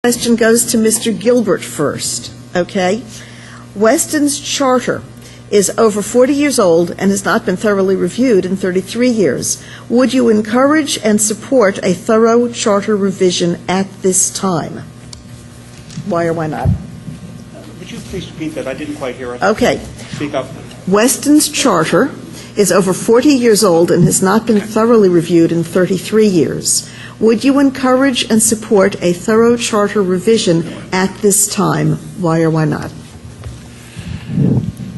Question goes to Mr. Gilbert first, okay? Weston's charter is over 40 years old and has not been thoroughly reviewed in 33 years. Would you encourage and support a thorough charter revision at this time? Why or why not? Would you please repeat that? I didn't quite hear it. Okay. Speak up. Weston's charter is over 40 years old and has not been thoroughly reviewed in 33 years. Would you encourage and support a thorough charter revision at this time? Why or why not?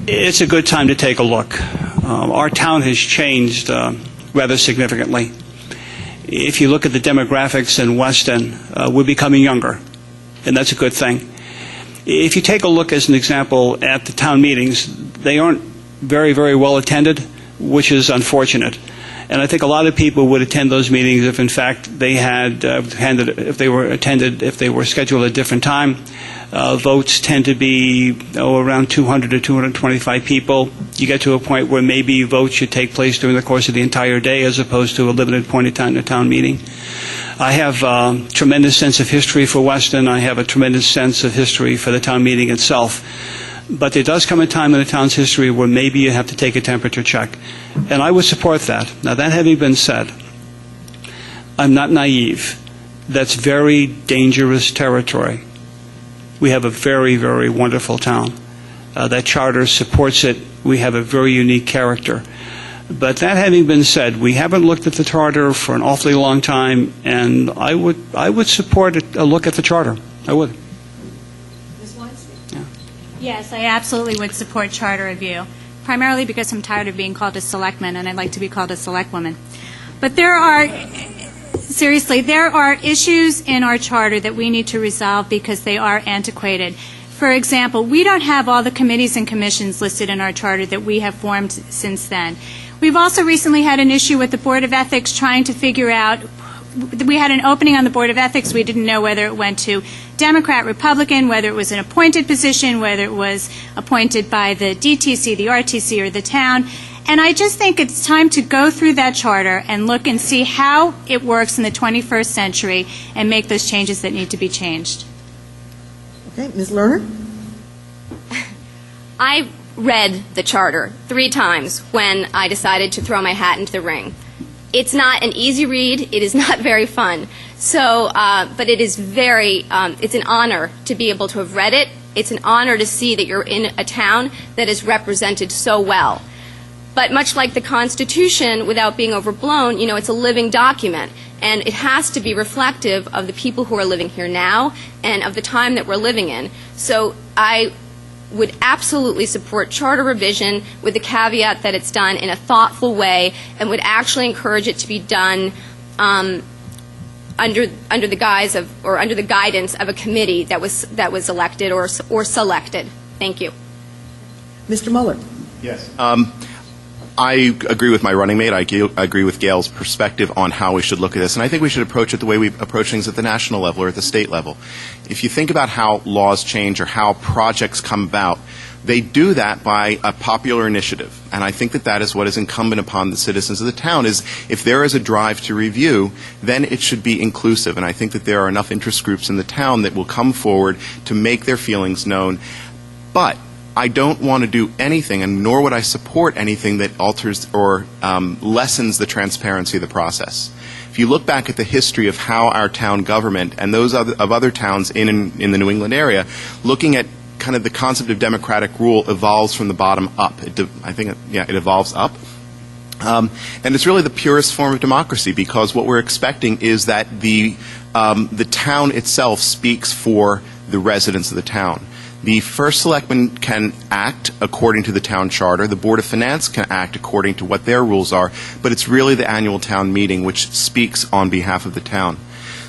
It's a good time to take a look. Our town has changed rather significantly. If you look at the demographics in Weston, we're becoming younger, and that's a good thing. If you take a look, as an example, at the town meetings, they aren't very, very well attended, which is unfortunate. And I think a lot of people would attend those meetings if, in fact, they had if they were scheduled at a different time. Votes tend to be around 200 to 225 people. You get to a point where maybe votes should take place during the course of the entire day as opposed to a limited point in time in a town meeting. I have a tremendous sense of history for Weston. I have a tremendous sense of history for the town meeting itself. But there does come a time in the town's history where maybe you have to take a temperature check. And I would support that. Now, that having been said, I'm not naive. That's very dangerous territory. We have a very, very wonderful town. That charter supports it. We have a very unique character. But that having been said, we haven't looked at the charter for an awfully long time, and I would support a look at the charter. I would. Ms. Weinstein? Yeah. Yes, I absolutely would support charter review, primarily because I'm tired of being called a selectman, and I'd like to be called a selectwoman. But there are issues in our charter that we need to resolve because they are antiquated. For example, we don't have all the committees and commissions listed in our charter that we have formed since then. We've also recently had an issue with the Board of Ethics trying to figure out, we had an opening on the Board of Ethics. We didn't know whether it went to Democrat, Republican, whether it was an appointed position, whether it was appointed by the DTC, the RTC, or the town. And I just think it's time to go through that charter and look and see how it works in the 21st century and make those changes that need to be changed. Okay, Ms. Lerner? I read the charter 3 times when I decided to throw my hat into the ring. It's not an easy read. It is not very fun. So, but it is very, it's an honor to be able to have read it. It's an honor to see that you're in a town that is represented so well. But much like the Constitution, without being overblown, it's a living document. And it has to be reflective of the people who are living here now and of the time that we're living in. So I would absolutely support charter revision with the caveat that it's done in a thoughtful way and would actually encourage it to be done under the guise of, or under the guidance of a committee that was elected or selected. Thank you. Mr. Muller? Yes. I agree with my running mate. I agree with Gayle's perspective on how we should look at this. And I think we should approach it the way we approach things at the national level or at the state level. If you think about how laws change or how projects come about, they do that by a popular initiative. And I think that that is what is incumbent upon the citizens of the town is if there is a drive to review, then it should be inclusive. And I think that there are enough interest groups in the town that will come forward to make their feelings known. But I don't want to do anything, and nor would I support anything that alters or lessens the transparency of the process. If you look back at the history of how our town government and those of other towns in the New England area, looking at kind of the concept of democratic rule evolves from the bottom up. It evolves up. And it's really the purest form of democracy because what we're expecting is that the town itself speaks for the residents of the town. The first selectman can act according to the town charter. The Board of Finance can act according to what their rules are, but it's really the annual town meeting which speaks on behalf of the town.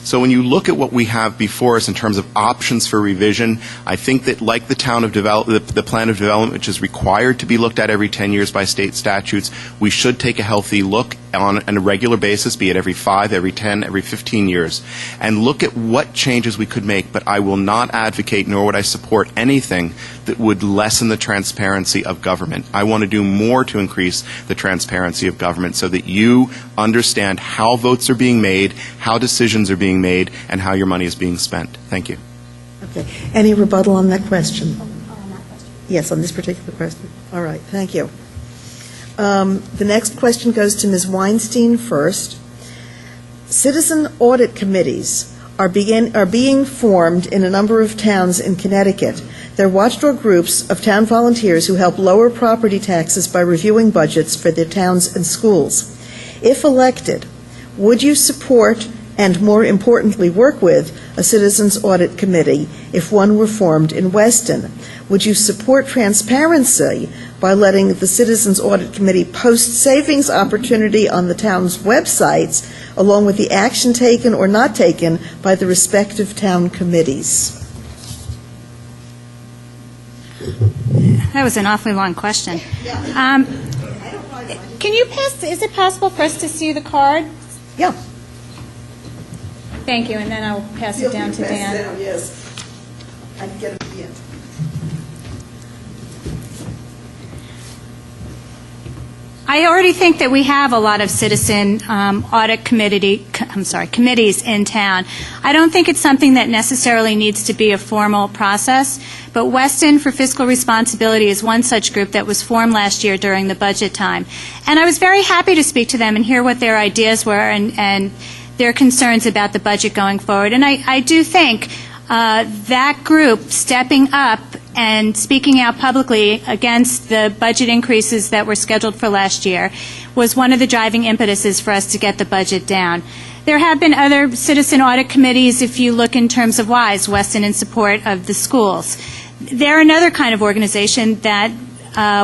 So when you look at what we have before us in terms of options for revision, I think that like the plan of development, which is required to be looked at every 10 years by state statutes, we should take a healthy look on a regular basis, be it every 5, every 10, every 15 years, and look at what changes we could make, but I will not advocate nor would I support anything that would lessen the transparency of government. I want to do more to increase the transparency of government so that you understand how votes are being made, how decisions are being made, and how your money is being spent. Thank you. Okay. Any rebuttal on that question? Yes, on this particular question. All right, thank you. The next question goes to Ms. Weinstein first. Citizen audit committees are being formed in a number of towns in Connecticut. They're watchdog groups of town volunteers who help lower property taxes by reviewing budgets for their towns and schools. If elected, would you support and, more importantly, work with a citizens audit committee if one were formed in Weston? Would you support transparency by letting the Citizens Audit Committee post savings opportunity on the town's websites, along with the action taken or not taken by the respective town committees? That was an awfully long question. Can you pass, is it possible for us to see the card? Yeah. Thank you, and then I'll pass it down to Dan. Yes. I can get it at the end. I already think that we have a lot of citizen audit committees in town. I don't think it's something that necessarily needs to be a formal process, but Weston for Fiscal Responsibility is one such group that was formed last year during the budget time. And I was very happy to speak to them and hear what their ideas were and their concerns about the budget going forward. And I do think that group stepping up and speaking out publicly against the budget increases that were scheduled for last year was one of the driving impetuses for us to get the budget down. There have been other citizen audit committees, if you look in terms of WISE, Weston in support of the schools. They're another kind of organization that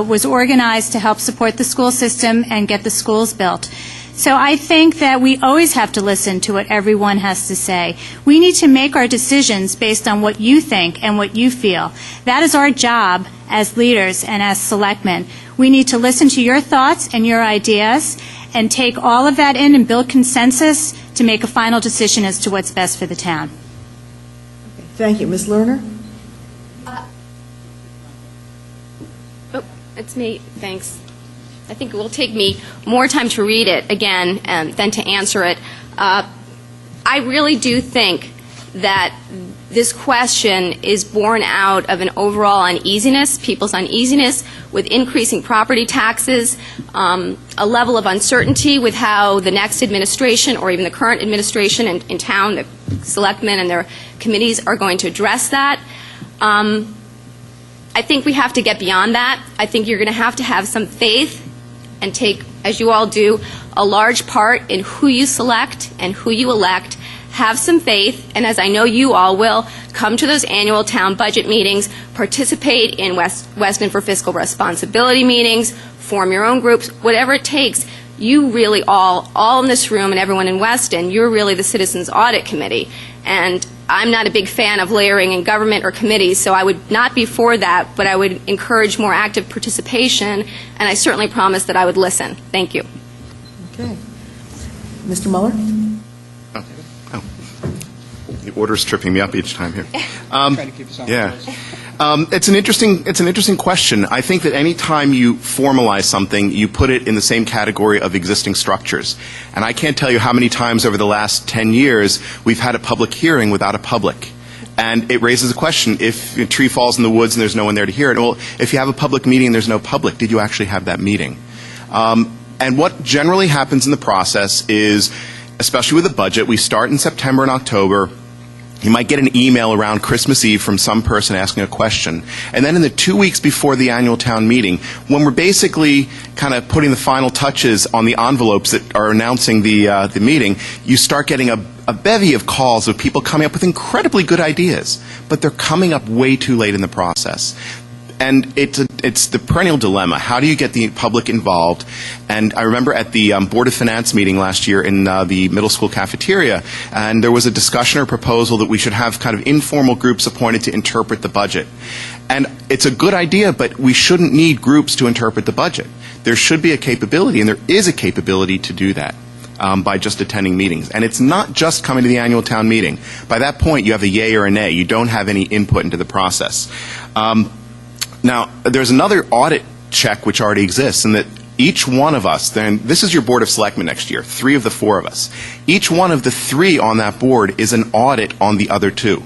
was organized to help support the school system and get the schools built. So I think that we always have to listen to what everyone has to say. We need to make our decisions based on what you think and what you feel. That is our job as leaders and as selectmen. We need to listen to your thoughts and your ideas and take all of that in and build consensus to make a final decision as to what's best for the town. Okay. Thank you. Ms. Lerner? It's me. Thanks. I think it will take me more time to read it again than to answer it. I really do think that this question is born out of an overall uneasiness, people's uneasiness with increasing property taxes, a level of uncertainty with how the next administration or even the current administration in town, the selectmen and their committees are going to address that. I think we have to get beyond that. I think you're going to have some faith and take, as you all do, a large part in who you select and who you elect. Have some faith, and as I know you all will, come to those annual town budget meetings, participate in Weston for Fiscal Responsibility meetings, form your own groups, whatever it takes. You really all in this room and everyone in Weston, you're really the Citizens Audit Committee. And I'm not a big fan of layering in government or committees, so I would not be for that, but I would encourage more active participation, and I certainly promise that I would listen. Thank you. Okay. Mr. Muller? Oh. The order's tripping me up each time here. Yeah. It's an interesting question. I think that any time you formalize something, you put it in the same category of existing structures. And I can't tell you how many times over the last 10 years we've had a public hearing without a public. And it raises a question, if a tree falls in the woods and there's no one there to hear it, well, if you have a public meeting and there's no public, did you actually have that meeting? And what generally happens in the process is, especially with a budget, we start in September and October. You might get an email around Christmas Eve from some person asking a question. And then in the 2 weeks before the annual town meeting, when we're basically kind of putting the final touches on the envelopes that are announcing the meeting, you start getting a bevy of calls of people coming up with incredibly good ideas, but they're coming up way too late in the process. And it's the perennial dilemma. How do you get the public involved? And I remember at the Board of Finance meeting last year in the middle school cafeteria, and there was a discussion or proposal that we should have kind of informal groups appointed to interpret the budget. And it's a good idea, but we shouldn't need groups to interpret the budget. There should be a capability, and there is a capability to do that. By just attending meetings. And it's not just coming to the annual town meeting. By that point, you have a yay or a nay. You don't have any input into the process. Now, there's another audit check which already exists, and that each one of us, then this is your Board of Selectmen next year, 3 of the 4 of us. Each one of the 3 on that board is an audit on the other 2.